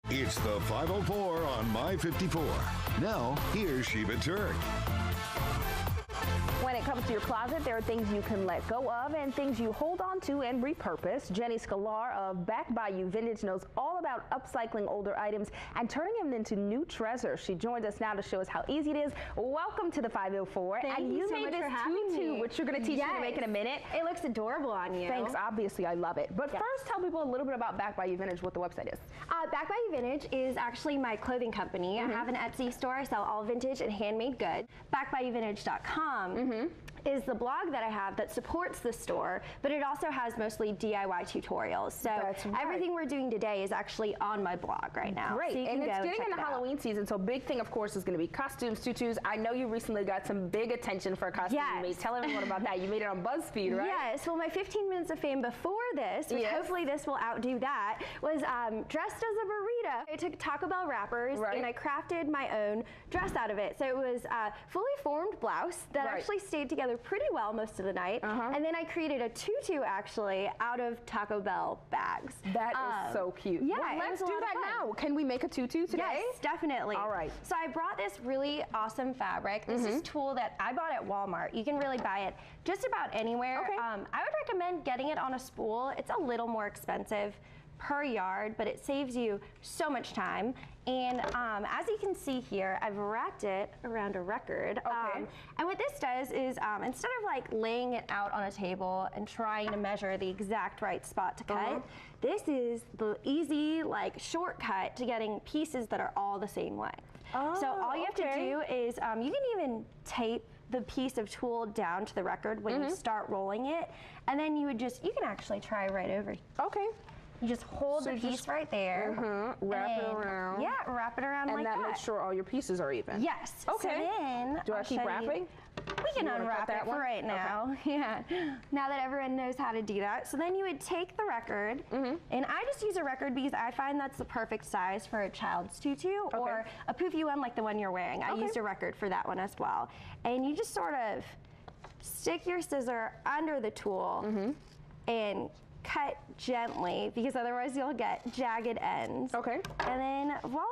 It's the 504 on My 54. Now, here's Sheba Turk. When it comes to your closet, there are things you can let go of and things you hold on to and repurpose. Jenny Scalar of Bayou Vintage knows all about upcycling older items and turning them into new treasures. She joins us now to show us how easy it is. Welcome to the 504. Thank you so much for having me. Which you're going to teach me to make in a minute. It looks adorable on you. Thanks. Obviously, I love it. But first, tell people a little bit about Bayou Vintage, what the website is. Bayou Vintage is actually my clothing company. I have an Etsy store. I sell all vintage and handmade goods. BackBayouVintage.com is the blog that I have that supports the store, but it also has mostly DIY tutorials. So everything we're doing today is actually on my blog right now. Great, so and it's getting into Halloween season, so big thing, of course, is going to be costumes, tutus. I know you recently got some big attention for a costume you made. Tell everyone about that. You made it on BuzzFeed, right? Yes, well, my 15 minutes of fame before this, which hopefully this will outdo that, was dressed as a burrito. I took Taco Bell wrappers and I crafted my own dress out of it. So it was a fully formed blouse that actually stayed together pretty well most of the night, and then I created a tutu actually out of Taco Bell bags. That is so cute. Yeah, well, let's do that now. Can we make a tutu today? Yes, definitely. All right. So I brought this really awesome fabric. This is tulle that I bought at Walmart. You can really buy it just about anywhere. I would recommend getting it on a spool. It's a little more expensive per yard, but it saves you so much time. And as you can see here, I've wrapped it around a record. And what this does is instead of like laying it out on a table and trying to measure the exact right spot to cut, this is the easy like shortcut to getting pieces that are all the same length. So all you have to do is you can even tape the piece of tulle down to the record when you start rolling it, and then you can actually try right over. You just hold the piece right there. Wrap it around. Yeah, wrap it around like that. And that makes sure all your pieces are even. Yes. So then, do I keep wrapping? We can unwrap it for right now. Yeah. Now that everyone knows how to do that. So then you would take the record, and I just use a record because I find that's the perfect size for a child's tutu or a poofy one like the one you're wearing. I used a record for that one as well. And you just sort of stick your scissor under the tulle and cut gently, because otherwise you'll get jagged ends. And then voila,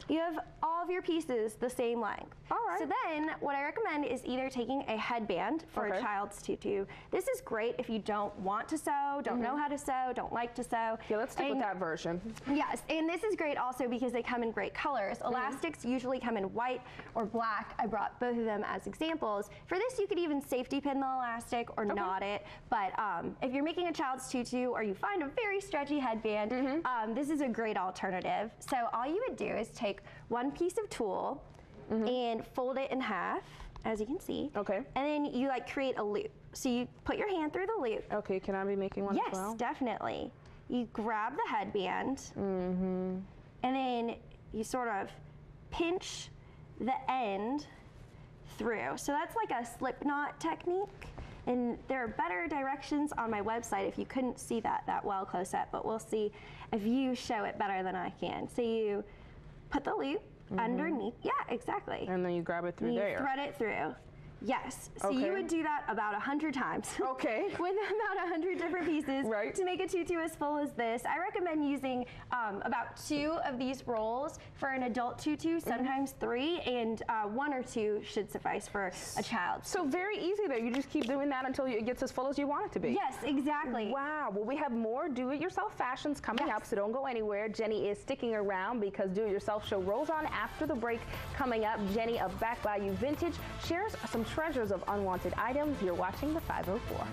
you have all of your pieces the same length. So then what I recommend is either taking a headband for a child's tutu. This is great if you don't want to sew, don't know how to sew, don't like to sew. Yeah, let's stick with that version. Yes, and this is great also because they come in great colors. Elastics usually come in white or black. I brought both of them as examples. For this, you could even safety pin the elastic or knot it. But if you're making a child's tutu or you find a very stretchy headband, this is a great alternative. So all you would do is take one piece of tulle and fold it in half, as you can see. And then you like create a loop. So you put your hand through the loop. Can I be making one as well? Yes, definitely. You grab the headband, and then you sort of pinch the end through. So that's like a slip knot technique. And there are better directions on my website if you couldn't see that well close up, but we'll see if you show it better than I can. So you put the loop underneath. Yeah, exactly. And then you grab it through there. You thread it through. Yes. So you would do that about 100 times. With about 100 different pieces to make a tutu as full as this. I recommend using about 2 of these rolls for an adult tutu, sometimes 3, and 1 or 2 should suffice for a child. So very easy there. You just keep doing that until it gets as full as you want it to be. Yes, exactly. Wow. Well, we have more do-it-yourself fashions coming up, so don't go anywhere. Jenny is sticking around because Do-It-Yourself show rolls on after the break. Coming up, Jenny of Bayou Vintage shares some treasures of unwanted items. You're watching the 504.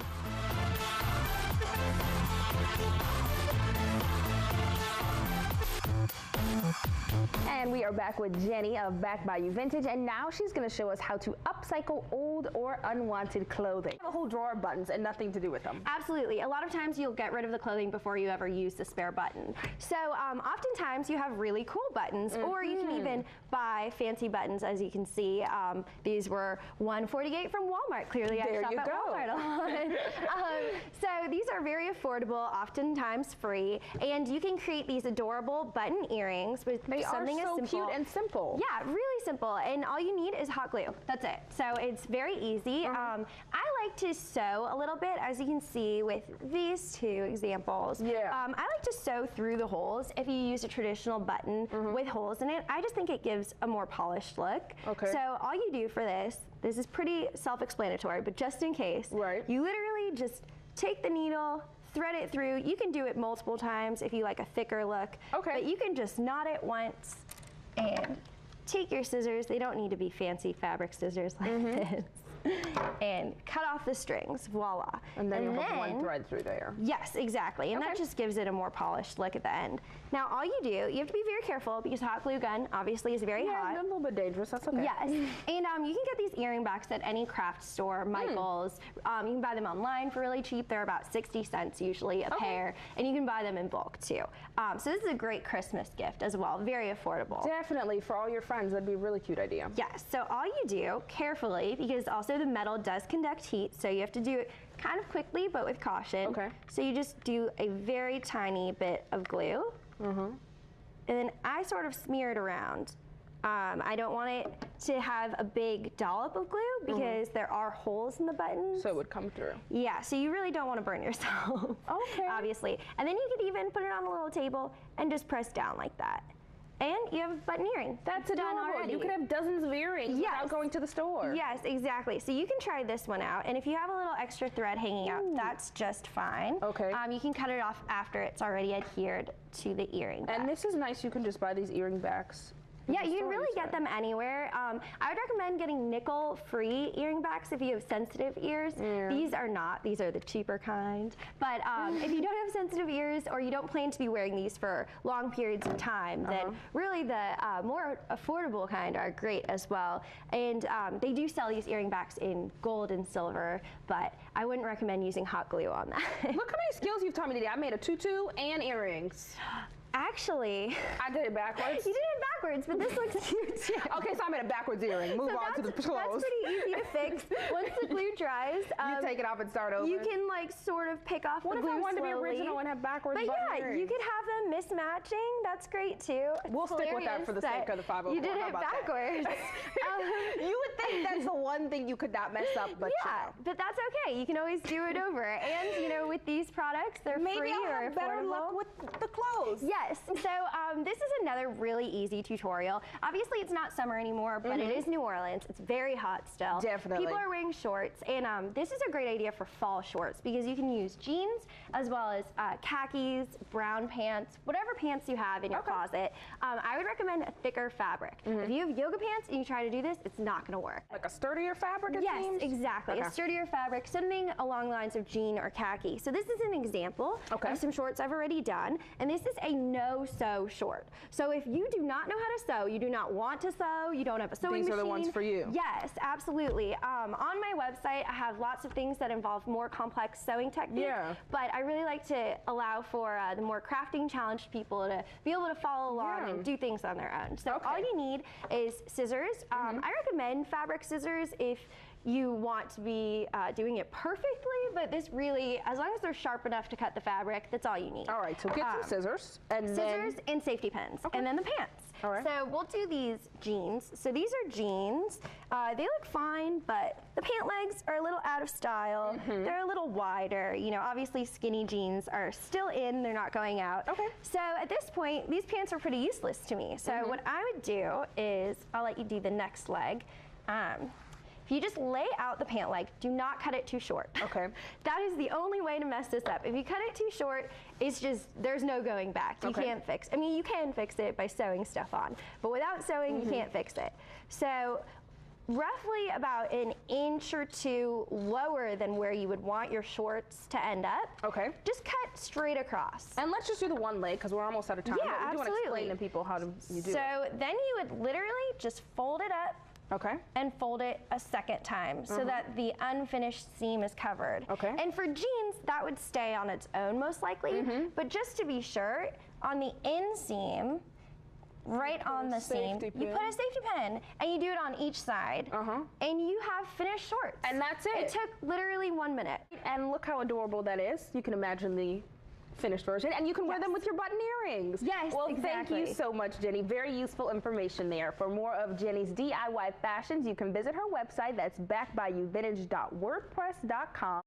And we are back with Jenny of Bayou Vintage, and now she's going to show us how to upcycle old or unwanted clothing. A whole drawer of buttons and nothing to do with them. Absolutely. A lot of times you'll get rid of the clothing before you ever use the spare button. So oftentimes you have really cool buttons, or you can even buy fancy buttons, as you can see. These were $148 from Walmart. Clearly I shop at Walmart a lot. So these are very affordable, oftentimes free, and you can create these adorable button earrings with something as so simple. cute and simple. Yeah, really simple. And all you need is hot glue. That's it. So it's very easy. I like to sew a little bit, as you can see with these two examples. Yeah. I like to sew through the holes. If you use a traditional button with holes in it, I just think it gives a more polished look. Okay. So all you do for this is pretty self-explanatory, but just in case, you literally just take the needle, thread it through. You can do it multiple times if you like a thicker look. Okay. But you can just knot it once and take your scissors. They don't need to be fancy fabric scissors like this. And cut off the strings, voila. And then you'll have one thread through there. Yes, exactly. And that just gives it a more polished look at the end. Now, all you do, you have to be very careful because hot glue gun obviously is very hot. Yeah, a little bit dangerous. That's okay. Yes. And you can get these earring backs at any craft store, Michael's. You can buy them online for really cheap. They're about 60 cents usually a pair. And you can buy them in bulk too. So this is a great Christmas gift as well. Very affordable. Definitely. For all your friends, that'd be a really cute idea. Yes. So all you do, carefully, because also the metal does conduct heat, so you have to do it kind of quickly but with caution. Okay. So you just do a very tiny bit of glue. And then I sort of smear it around. I don't want it to have a big dollop of glue because there are holes in the buttons. So it would come through. Yeah, so you really don't want to burn yourself. Okay. Obviously. And then you could even put it on a little table and just press down like that. And you have a button earring. That's done adorable. already. You could have dozens of earrings without going to the store. Yes, exactly. So you can try this one out. And if you have a little extra thread hanging out, that's just fine. Okay. You can cut it off after it's already adhered to the earring back. And this is nice. You can just buy these earring backs. Yeah, you can really get them anywhere. I would recommend getting nickel-free earring backs if you have sensitive ears. These are not. These are the cheaper kind. But if you don't have sensitive ears or you don't plan to be wearing these for long periods of time, then really the more affordable kind are great as well. And they do sell these earring backs in gold and silver, but I wouldn't recommend using hot glue on that. Look how many skills you've taught me today. I made a tutu and earrings. Actually, I did it backwards. You did it backwards, but this looks cute too. Okay, so I made a backwards earring. Move on to the clothes. That's pretty easy to fix. Once the glue dries, you take it off and start over. You can like sort of pick off the glue slowly. What if I wanted to be original and have backwards But yeah, earrings? you could have them mismatching. That's great too. We'll stick with that for the sake of the 504. You did it backwards. You would think that's the one thing you could not mess up, but yeah, but that's okay. You can always do it over. And you know, with these products, they're free I'll or have affordable. better luck with the clothes. Yes. So this is another really easy tutorial. Obviously, it's not summer anymore, but it is New Orleans. It's very hot still. Definitely. People are wearing shorts, and this is a great idea for fall shorts because you can use jeans as well as khakis, brown pants, whatever pants you have in your closet. I would recommend a thicker fabric. If you have yoga pants and you try to do this, it's not going to work. Like a sturdier fabric, it seems? Yes, exactly. A sturdier fabric, something along the lines of jean or khaki. So this is an example of some shorts I've already done, and this is a no-sew short. So if you do not know how to sew, you do not want to sew, you don't have a sewing machine. These are the ones for you. Yes, absolutely. On my website, I have lots of things that involve more complex sewing techniques, but I really like to allow for the more crafting challenged people to be able to follow along and do things on their own. So all you need is scissors. I recommend fabric scissors if you want to be doing it perfectly, but this really, as long as they're sharp enough to cut the fabric, that's all you need. All right, so get some scissors. And safety pins, and then the pants. All right. So we'll do these jeans. So these are jeans. They look fine, but the pant legs are a little out of style. They're a little wider. You know, obviously skinny jeans are still in, they're not going out. Okay. So at this point, these pants are pretty useless to me. So what I would do is, I'll let you do the next leg. If you just lay out the pant leg, do not cut it too short. Okay. That is the only way to mess this up. If you cut it too short, it's just, there's no going back. You can't fix, I mean, you can fix it by sewing stuff on, but without sewing, you can't fix it. So roughly about an inch or two lower than where you would want your shorts to end up. Okay. Just cut straight across. And let's just do the one leg because we're almost out of time. Yeah, but we do want to explain to people how you do it. So then you would literally just fold it up. Okay. And fold it a second time so that the unfinished seam is covered. Okay. And for jeans, that would stay on its own most likely. But just to be sure, on the inseam, right on the seam, you put a safety pin and you do it on each side. And you have finished shorts. And that's it. It took literally 1 minute. And look how adorable that is. You can imagine the finished version, and you can wear them with your button earrings. Yes, well, exactly. Thank you so much, Jenny. Very useful information there. For more of Jenny's DIY fashions, you can visit her website. That's backbayouvintage.wordpress.com.